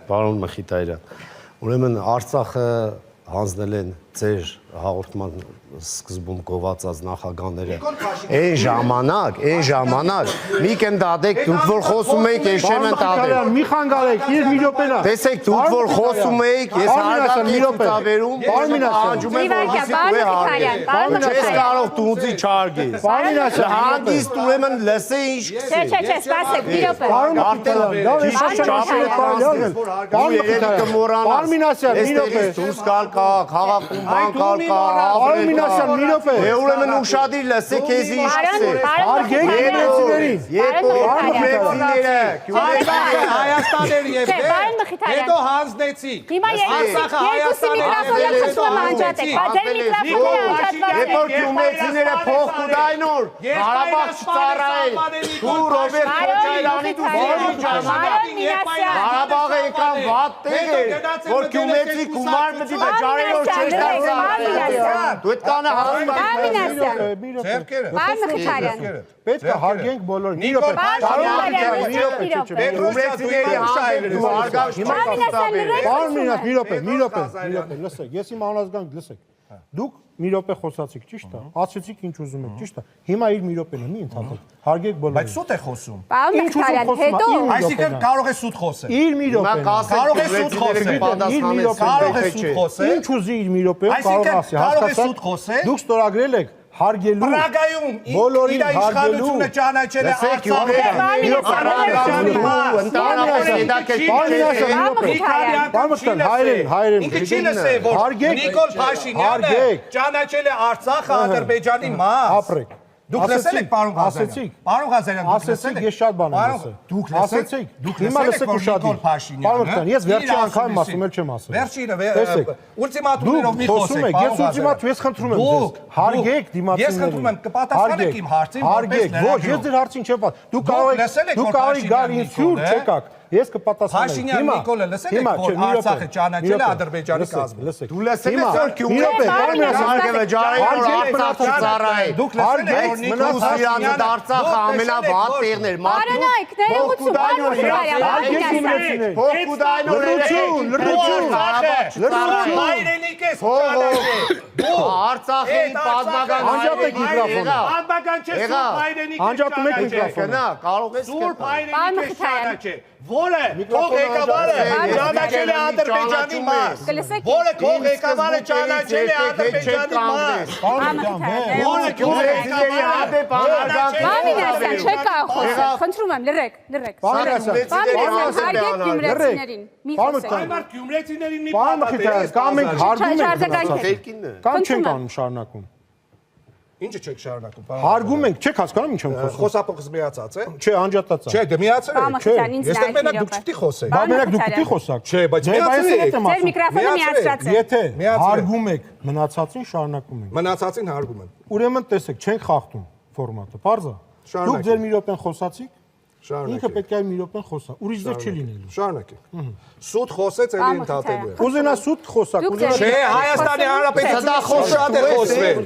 Պարոն Մխիթարյան, ուրեմն Արցախը հանձնել են ձեր հաղորդման սկզբում գովացած նախագահները այն ժամանակ մի կնդադեք դուք որ խոսում եք ես չեմ ընդդադել մի խանգարեք իր մի րոպենա տեսեք դուք որ խոսում եք ես հարգանքի ցուցաբերում պահանջում եմ որպեսզի դու ես կարող դուզի չարգես հանգիստ ուրեմն լսե ինչ Չէ, սպասեք, մի Արմինասյան, մի րոպե։ Ուրեմն ուշադիր լսեք քեզ ինչ կսե։ Հարգեք գյուղացիներին։ Հայաստաների եւ հետո հանձնեցիք։ Արցախը Հայաստանի Երբ որ գյուղացիները փող կուտայնոր Ղարաբաղ չծառայեն։ Դու Ռոբերտ Քոչարյանի դու Ղարաբաղը եկան վատ տեղ որ գյուղացի գումար մտի վճարելով չէր դարձել։ Դու այդ կանը հարցում Պետք է հարգենք բոլորին։ Մի րոպե։ Մի րոպե, լսեք, ես իմ անազգանք լսեք։ Դուք մի րոպե խոսացիք, ճիշտ է։ Ասացիք ինչ ուզում եք, ճիշտ է։ Հիմա իր մի րոպեն է, մի ընդհատեք։ Հարգեք բոլորին։ Բայց սուտ է խոսում։ Պարոն Մխիթարյան, հետո Այսինքն կարող է սուտ խոսել։ Իր մի րոպեն։ Կարող է սուտ խոսել։ Կարող է սուտ խոսել։ Ինչ ուզի իր մի րոպե կարող ասի, հասկացա։ Դուք ստորագրել եք հարգելու Պրագայում բոլորին իր իշխանությունը ճանաչել է հայրեն Ինքը չի լսել որ Նիկոլ Փաշինյանը ճանաչել է Արցախը Ադրբեջանի մաս ապրեք Դուք լսել եք պարոն Ղազարյան Պարոն Ղազարյան ասեցիք ես շատ բան եմ լսել Դուք ասեցիք հիմա լսեք ուշադիր Պարոն Ղազարյան ես վերջի անգամ ասում էլ չեմ ասել Վերջինը ուլտիմատումներով մի խոսեք ես ուլտիմատում ես խնդրում եմ ձեզ հարգեք դիմացիներին Ես խնդրում եմ կպատասխանեք իմ հարցին հարգեք ոչ ես ձեր հարցին չեմ պատասխան դուք կարող եք գալ ինձ հյուր չեկաք Ես կպատասխանեմ։ Փաշինյան Նիկոլը լսել եք որ Արցախը ճանաչել է Ադրբեջանի կազմում։ Դու լսել ես որ Դուք լսել եք որ Նիկոլ Փաշինյանը Արցախը ամենավատ տեղն էր։ Մարանայք Հայրենիք ես ճանաչել։ Արցախի պատմական Անջատեք միկրոֆոնը։ Պատմական չէ սուրբ հայրենիք։ Անջատում եք միկրոֆոնը։ Կարող ես Սուրբ հայրենիք ես ճանաչել։ Որը քո ղեկավարը ճանաչել է Ադրբեջանի մաս։ Որը քո ղեկավարը ճանաչել է Ադրբեջանի մաս։ Որը քո ղեկավարը Պարոն չեք կարող խոսել, խնդրում եմ, լրեք։ Հարգեք գյումրեցիներին, մի խոսեք։ Այմար գյումրեցիներին մի Պարոն Մխիթարյան, կամ ենք հարգում Չարձագանքեք։ կամ չենք անում շարունակում։ Ինչը չեք շարունակում։ Հարգում ենք, չեք հասկանում ինչ եմ խոսում։ Խոսափողս միացած է։ Չէ, անջատած է։ Չէ, դե միացել Պարոն եք։ Մխիթարյան, ինձ Ես նայեք մենակ դուք չպետք է խոսեք։ Բա մենակ դուք պիտի խոսաք։ Չէ, բայց միացել եք։ Ձեր միկրոֆոնը միացրած է։ Եթե հարգում եք, մնացածին շարունակում ենք։ Մնացածին հարգում եմ։ Ուրեմն տեսեք, չենք խախտում ֆորմատը, պարզ է։ Դուք ձեր մի րոպեն խոսացիք, ինքը պետք է մի րոպեն խոսա, ուրիշ ձև չի լինելու։ Շարունակեք։ Սուտ խոսեց էլի ընդհատելու է։ Ուզենա սուտ խոսակ, ուզենա Չէ, Հայաստանի Հանրապետությունը շատ է խոսվել։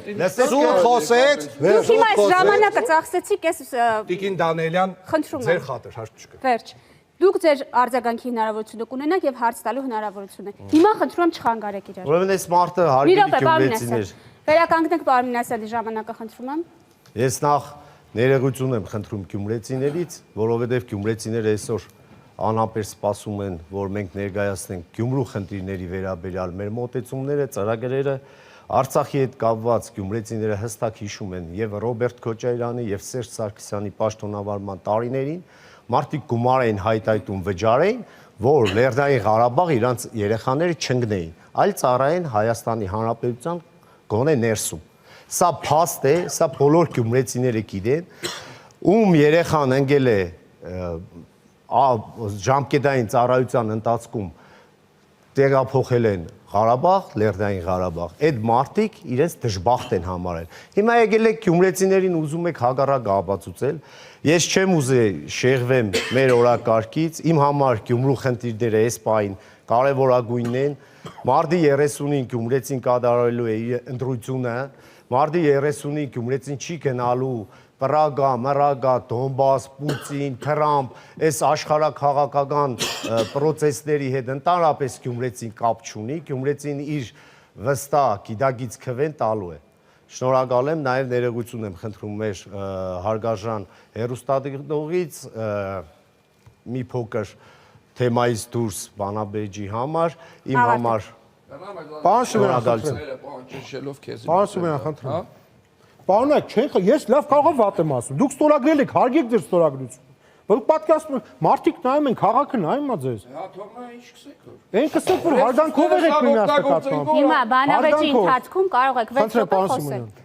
Սուտ խոսեց։ Դուք հիմա այս ժամանակը ծախսեցիք, ես Տիկին Դանիելյան, խնդրում ձեր եմ։ խաթր, հարց չկա։ Վերջ։ Դուք ձեր արձագանքի հնարավորությունը կունենաք եւ հարց տալու հնարավորությունը։ Հիմա խնդրում եմ չխանգարեք իրար։ Ուրեմն այս մարդը հարգելի գյուղացիներ Վերականգնեք պարոն Մինասյանի ժամանակը խնդրում եմ։ Ես նախ ներողություն եմ խնդրում գյումրեցիներից, որովհետև գյումրեցիները այսօր անհամբեր սպասում են, որ մենք ներկայացնենք Գյումրու խնդիրների վերաբերյալ մեր մոտեցումները, ծրագրերը, Արցախի հետ կապված գյումրեցիները հստակ հիշում են եւ Ռոբերտ Քոչարյանի եւ Սերժ Սարգսյանի պաշտոնավարման տարիներին մարդիկ գումար էին հայտայտում վճարեին, որ Լեռնային Ղարաբաղ իրանց երեխաները չընկնեին, այլ ծառայեն Հայաստանի Հանրապետության գոնե ներսում։ Սա փաստ է, սա բոլոր գյումրեցիները գիտեն, ում երեխան ընկել է ժամկետային ծառայության ընթացքում տեղափոխել են Ղարաբաղ, Լեռնային Ղարաբաղ, այդ մարդիկ իրենց դժբախտ են համարել։ Հիմա եկել եք գյումրեցիներին ուզում եք հակառակը ապացուցել։ Ես չեմ ուզել շեղվեմ մեր օրակարգից, իմ համար Գյումրու խնդիրները այս պահին կարևորագույնն են։ Մարտի 30-ին գյումրեցին կատարելու է իր ընտրությունը, մարտի 30-ին գյումրեցին չի գնալու Պրագա, Մրագա, Դոնբաս, Պուտին, Թրամփ, այս աշխարհաքաղաքական process-ների հետ ընդհանրապես Գյումրեցին կապ չունի, Գյումրեցին իր վստահ գիտագից քվեն տալու է։ Շնորհակալ եմ, նաև ներողություն եմ խնդրում մեր հարգարժան հեռուստադիտողից մի փոքր թեմայից դուրս բանաբեջի համար, իմ համար Պարոն Սիմոնյան, խնդրեմ։ Պարոնակ, ես լավ կարող եմ վատ եմ ասում։ Դուք ստորագրել եք, հարգեք ձեր ստորագրությունը։ Որ պատկասում մարդիկ նայում են, քաղաքը նայում է ձեզ։ Հա, թողնա ինչ կսեք։ Այն կսեք, որ հարգանքով եք միմյանց նկատմամբ։ Հիմա բանավեճի ընթացքում կարող եք 6 րոպե Խնդրեմ, պարոն խոսել։ Սիմոնյան։